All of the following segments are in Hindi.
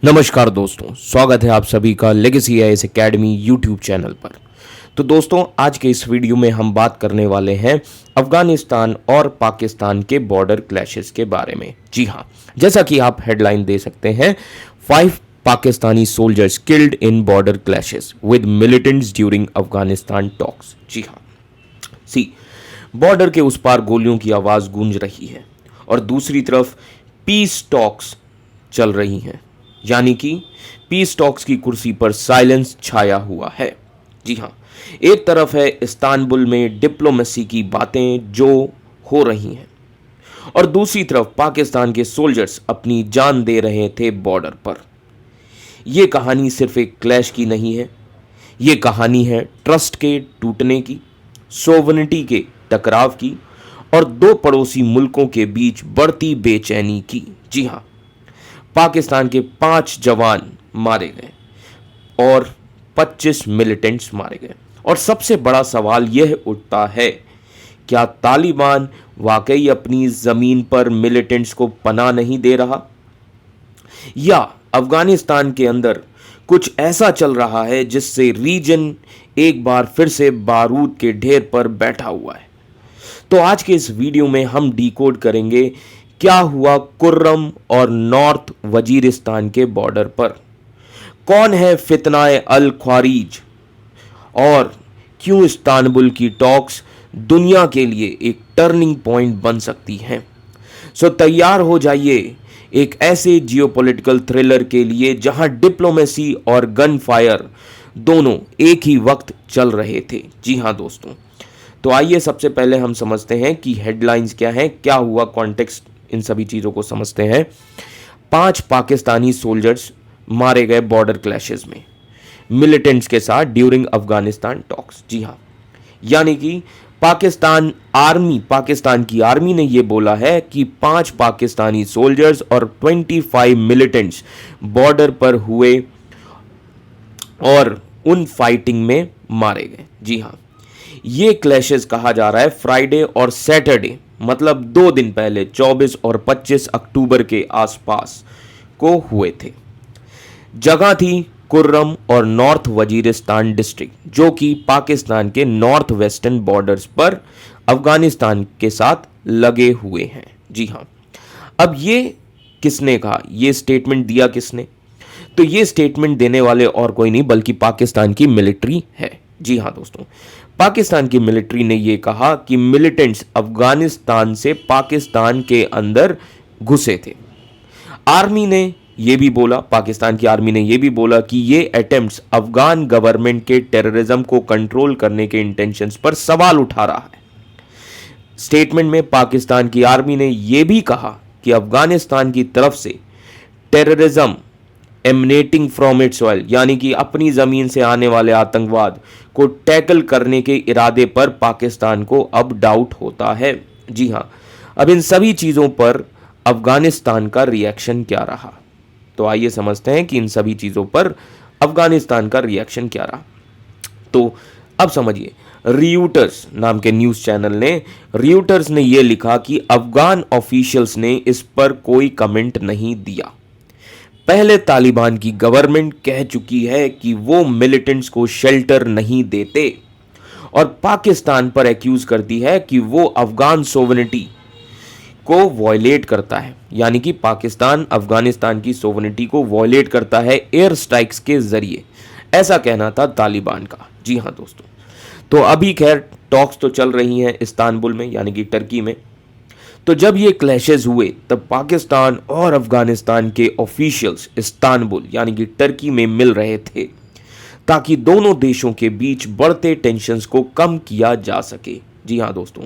नमस्कार दोस्तों, स्वागत है आप सभी का legacy IAS academy YouTube channel पर। तो दोस्तों, आज के इस वीडियो में हम बात करने वाले हैं अफगानिस्तान और पाकिस्तान के बॉर्डर क्लैशेस के बारे में। जी हाँ, जैसा कि आप हेडलाइन दे सकते हैं, 5 Pakistani soldiers killed in border clashes with militants during Afghanistan talks. जी हाँ, बॉर्डर के उस पार गोलियों की आवाज गूंज रही है और दूसरी तरफ पीस टॉक्स चल रही हैं, यानी कि पीस टॉक्स की कुर्सी पर साइलेंस छाया हुआ है। जी हाँ, एक तरफ है इस्तांबुल में डिप्लोमेसी की बातें जो हो रही हैं और दूसरी तरफ पाकिस्तान के सोल्जर्स अपनी जान दे रहे थे बॉर्डर पर। यह कहानी सिर्फ एक क्लैश की नहीं है, यह कहानी है ट्रस्ट के टूटने की, सोवरेनिटी के टकराव की और दो पड़ोसी मुल्कों के बीच बढ़ती बेचैनी की। जी हाँ, पाकिस्तान के 5 जवान मारे गए और 25 मिलिटेंट्स मारे गए। और सबसे बड़ा सवाल यह उठता है, क्या तालिबान वाकई अपनी जमीन पर मिलिटेंट्स को पनाह नहीं दे रहा, या अफगानिस्तान के अंदर कुछ ऐसा चल रहा है जिससे रीजन एक बार फिर से बारूद के ढेर पर बैठा हुआ है। तो आज के इस वीडियो में हम डिकोड करेंगे क्या हुआ कुर्रम और नॉर्थ वजीरिस्तान के बॉर्डर पर, कौन है फितनाए अल ख्वारिज और क्यों इस्तांबुल की टॉक्स दुनिया के लिए एक टर्निंग पॉइंट बन सकती हैं। सो तैयार हो जाइए एक ऐसे जियोपॉलिटिकल थ्रिलर के लिए जहां डिप्लोमेसी और गन फायर दोनों एक ही वक्त चल रहे थे। जी हां दोस्तों, तो आइए सबसे पहले हम समझते हैं कि हेडलाइंस क्या हैं, क्या हुआ, कॉन्टेक्स्ट, इन सभी चीज़ों को समझते हैं। 5 पाकिस्तानी सोल्जर्स मारे गए बॉर्डर क्लैशेस में मिलिटेंट्स के साथ ड्यूरिंग अफगानिस्तान टॉक्स। जी हाँ, यानी कि पाकिस्तान की आर्मी ने यह बोला है कि 5 पाकिस्तानी सोल्जर्स और 25 मिलिटेंट्स बॉर्डर पर हुए और उन फाइटिंग में मारे गए। जी हाँ, ये क्लैशेस कहा जा रहा है फ्राइडे और सैटरडे, मतलब 2 दिन पहले 24 और 25 अक्टूबर के आसपास को हुए थे। जगह थी कुर्रम और नॉर्थ वजीरिस्तान डिस्ट्रिक्ट, जो कि पाकिस्तान के नॉर्थ वेस्टर्न बॉर्डर्स पर अफगानिस्तान के साथ लगे हुए हैं। जी हाँ, अब ये किसने कहा, ये स्टेटमेंट दिया किसने? तो ये स्टेटमेंट देने वाले और कोई नहीं बल्कि पाकिस्तान की मिलिट्री है। जी हाँ दोस्तों, पाकिस्तान की मिलिट्री ने यह कहा कि मिलिटेंट्स अफगानिस्तान से पाकिस्तान के अंदर घुसे थे। आर्मी ने यह भी बोला, पाकिस्तान की आर्मी ने यह भी बोला कि ये अटेम्प्ट्स अफगान गवर्नमेंट के टेररिज्म को कंट्रोल करने के इंटेंशंस पर सवाल उठा रहा है। स्टेटमेंट में पाकिस्तान की आर्मी ने यह भी कहा कि अफगानिस्तान की तरफ से टेररिज्म एमनेटिंग फ्रॉम इट्स ऑयल, यानी कि अपनी जमीन से आने वाले आतंकवाद को टैकल करने के इरादे पर पाकिस्तान को अब डाउट होता है। जी हां, अब इन सभी चीजों पर अफगानिस्तान का रिएक्शन क्या रहा, तो आइए समझते हैं कि इन सभी चीजों पर अफगानिस्तान का रिएक्शन क्या रहा। तो अब समझिए, रियूटर्स नाम के न्यूज चैनल ने यह लिखा कि अफगान ऑफिशियल्स ने इस पर कोई कमेंट नहीं दिया। पहले तालिबान की गवर्नमेंट कह चुकी है कि वो मिलिटेंट्स को शेल्टर नहीं देते और पाकिस्तान पर एक्यूज करती है कि वो अफगान सोवरेनिटी को वॉयलेट करता है, यानी कि पाकिस्तान अफगानिस्तान की सोवरेनिटी को वॉयलेट करता है एयर स्ट्राइक्स के जरिए। ऐसा कहना था तालिबान का। जी हाँ दोस्तों, तो अभी खैर टॉक्स तो चल रही हैं इस्तांबुल में, यानी कि टर्की में। तो जब ये क्लैशेस हुए तब पाकिस्तान और अफगानिस्तान के ऑफिशियल्स इस्तांबुल यानी कि टर्की में मिल रहे थे ताकि दोनों देशों के बीच बढ़ते टेंशन्स को कम किया जा सके। जी हाँ दोस्तों,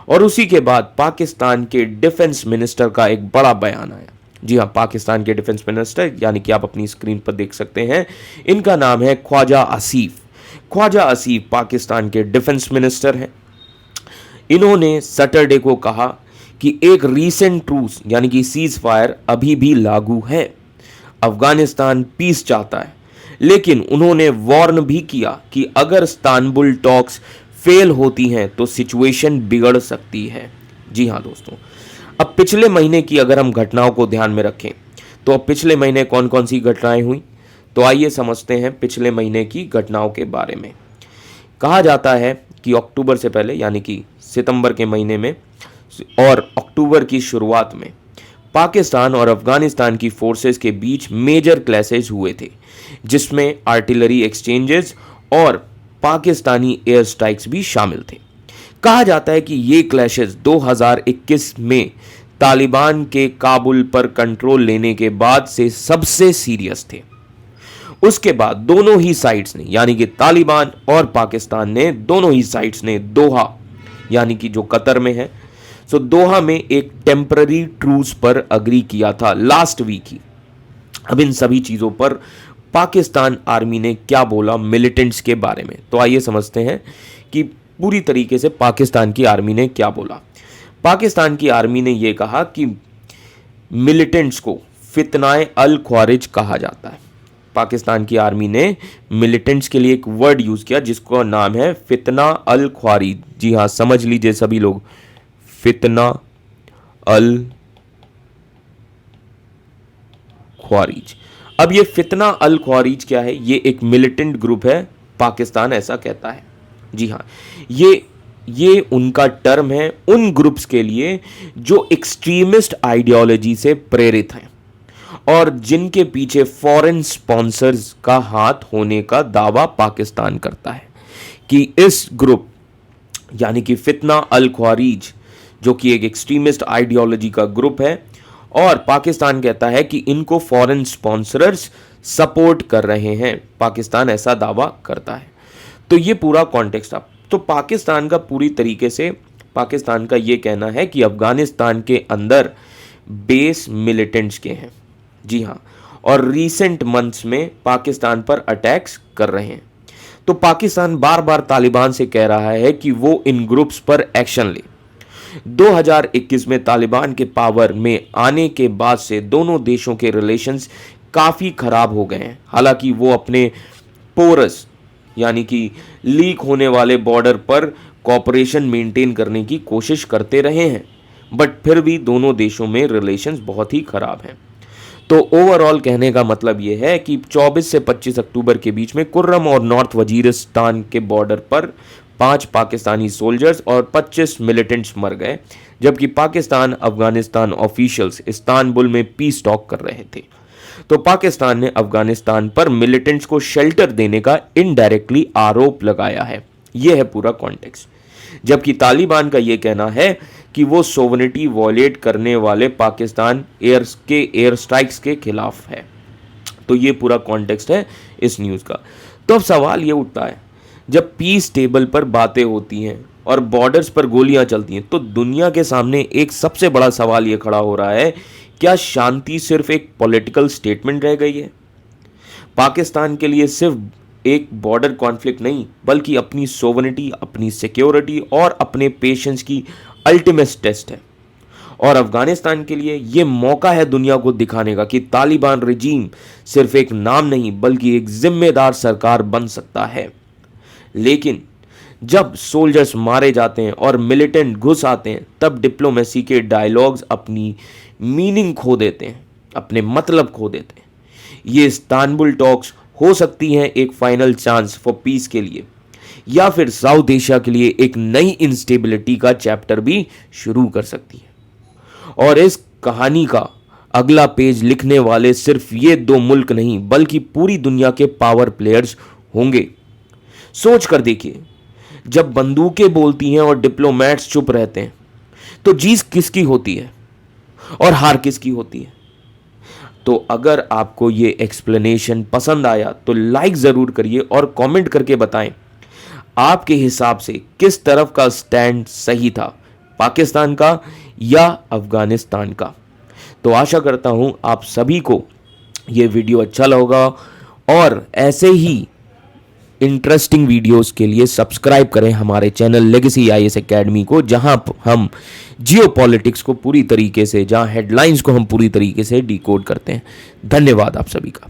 और उसी के बाद पाकिस्तान के डिफेंस मिनिस्टर का एक बड़ा बयान आया। जी हाँ, पाकिस्तान के डिफेंस मिनिस्टर, यानी कि आप अपनी स्क्रीन पर देख सकते हैं, इनका नाम है ख्वाजा आसिफ। ख्वाजा आसिफ पाकिस्तान के डिफेंस मिनिस्टर हैं। इन्होंने सैटरडे को कहा कि एक रीसेंट ट्रूस यानी कि सीज फायर अभी भी लागू है। अफगानिस्तान पीस चाहता है, लेकिन उन्होंने वार्न भी किया कि अगर इस्तांबुल टॉक्स फेल होती हैं तो सिचुएशन बिगड़ सकती है। जी हाँ दोस्तों, अब पिछले महीने की अगर हम घटनाओं को ध्यान में रखें तो अब पिछले महीने कौन कौन सी घटनाएं हुई, तो आइए समझते हैं पिछले महीने की घटनाओं के बारे में। कहा जाता है कि अक्टूबर से पहले यानी कि सितंबर के महीने में और अक्टूबर की शुरुआत में पाकिस्तान और अफगानिस्तान की फोर्सेस के बीच मेजर क्लैशेस हुए थे, जिसमें आर्टिलरी एक्सचेंजेस और पाकिस्तानी एयर स्ट्राइक्स भी शामिल थे। कहा जाता है कि ये क्लैशेस 2021 में तालिबान के काबुल पर कंट्रोल लेने के बाद से सबसे सीरियस थे। उसके बाद दोनों ही साइड्स ने यानी कि तालिबान और पाकिस्तान ने दोनों ही साइड्स ने दोहा यानी कि जो कतर में है, सो दोहा में एक टेम्पररी ट्रूस पर अग्री किया था लास्ट वीक ही। अब इन सभी चीज़ों पर पाकिस्तान आर्मी ने क्या बोला मिलिटेंट्स के बारे में, तो आइए समझते हैं कि पूरी तरीके से पाकिस्तान की आर्मी ने क्या बोला। पाकिस्तान की आर्मी ने यह कहा कि मिलिटेंट्स को फितनाए अल ख्वारिज कहा जाता है। पाकिस्तान की आर्मी ने मिलिटेंट्स के लिए एक वर्ड यूज किया जिसका नाम है फितना अल ख्वारिज। जी हाँ, समझ लीजिए सभी लोग, फितना अल ख्वारिज। अब ये फितना अल ख्वारिज क्या है? ये एक मिलिटेंट ग्रुप है, पाकिस्तान ऐसा कहता है। जी हाँ, ये उनका टर्म है उन ग्रुप्स के लिए जो एक्सट्रीमिस्ट आइडियोलॉजी से प्रेरित हैं और जिनके पीछे फॉरेन स्पॉन्सर्स का हाथ होने का दावा पाकिस्तान करता है कि इस ग्रुप यानी कि फितना अल ख्वारिज जो कि एक एक्सट्रीमिस्ट आइडियोलॉजी का ग्रुप है और पाकिस्तान कहता है कि इनको फॉरेन स्पॉन्सर्स सपोर्ट कर रहे हैं, पाकिस्तान ऐसा दावा करता है। तो ये पूरा कॉन्टेक्स्ट था। तो पाकिस्तान का पूरी तरीके से पाकिस्तान का ये कहना है कि अफगानिस्तान के अंदर बेस मिलिटेंट्स के हैं। जी हाँ, और रीसेंट मंथ्स में पाकिस्तान पर अटैक्स कर रहे हैं। तो पाकिस्तान बार बार तालिबान से कह रहा है कि वो इन ग्रुप्स पर एक्शन ले। 2021 में तालिबान के पावर में आने के बाद से दोनों देशों के रिलेशंस काफ़ी ख़राब हो गए हैं। हालांकि वो अपने पोरस यानी कि लीक होने वाले बॉर्डर पर कॉपरेशन मेंटेन करने की कोशिश करते रहे हैं, बट फिर भी दोनों देशों में रिलेशंस बहुत ही ख़राब हैं। तो ओवरऑल कहने का मतलब ये है कि 24 से 25 अक्टूबर के बीच में कुर्रम और नॉर्थ वजीरिस्तान के बॉर्डर पर 5 पाकिस्तानी सोल्जर्स और 25 मिलिटेंट्स मर गए, जबकि पाकिस्तान अफगानिस्तान ऑफिशियल्स इस्तांबुल में पीस टॉक कर रहे थे। तो पाकिस्तान ने अफगानिस्तान पर मिलिटेंट्स को शेल्टर देने का इनडायरेक्टली आरोप लगाया है। यह है पूरा कॉन्टेक्स्ट। जबकि तालिबान का यह कहना है कि वो सोवरेनिटी वॉयलेट करने वाले पाकिस्तान एयर स्ट्राइक्स के खिलाफ है। तो ये पूरा कॉन्टेक्स्ट है इस न्यूज़ का। तो अब सवाल ये उठता है, जब पीस टेबल पर बातें होती हैं और बॉर्डर्स पर गोलियां चलती हैं, तो दुनिया के सामने एक सबसे बड़ा सवाल ये खड़ा हो रहा है, क्या शांति सिर्फ एक पॉलिटिकल स्टेटमेंट रह गई है? पाकिस्तान के लिए सिर्फ एक बॉर्डर कॉन्फ्लिक्ट नहीं, बल्कि अपनी सोवरेनिटी, अपनी सिक्योरिटी और अपने पेशेंस की अल्टीमेट टेस्ट है। और अफगानिस्तान के लिए ये मौका है दुनिया को दिखाने का कि तालिबान रिजीम सिर्फ एक नाम नहीं बल्कि एक जिम्मेदार सरकार बन सकता है। लेकिन जब सोल्जर्स मारे जाते हैं और मिलिटेंट घुस आते हैं, तब डिप्लोमेसी के डायलॉग्स अपनी मीनिंग खो देते हैं, अपने मतलब खो देते हैं। ये इस्तांबुल टॉक्स हो सकती हैं एक फाइनल चांस फॉर पीस के लिए, या फिर साउथ एशिया के लिए एक नई इंस्टेबिलिटी का चैप्टर भी शुरू कर सकती है। और इस कहानी का अगला पेज लिखने वाले सिर्फ ये 2 मुल्क नहीं बल्कि पूरी दुनिया के पावर प्लेयर्स होंगे। सोच कर देखिए, जब बंदूकें बोलती हैं और डिप्लोमैट्स चुप रहते हैं, तो जीत किसकी होती है और हार किसकी होती है? तो अगर आपको ये एक्सप्लेनेशन पसंद आया तो लाइक ज़रूर करिए और कमेंट करके बताएं आपके हिसाब से किस तरफ का स्टैंड सही था, पाकिस्तान का या अफगानिस्तान का। तो आशा करता हूं आप सभी को ये वीडियो अच्छा लगा और ऐसे ही इंटरेस्टिंग वीडियोस के लिए सब्सक्राइब करें हमारे चैनल लेगेसी आईएएस एकेडमी को, जहां हम जियोपॉलिटिक्स को पूरी तरीके से, जहां हेडलाइंस को हम पूरी तरीके से डिकोड करते हैं। धन्यवाद आप सभी का।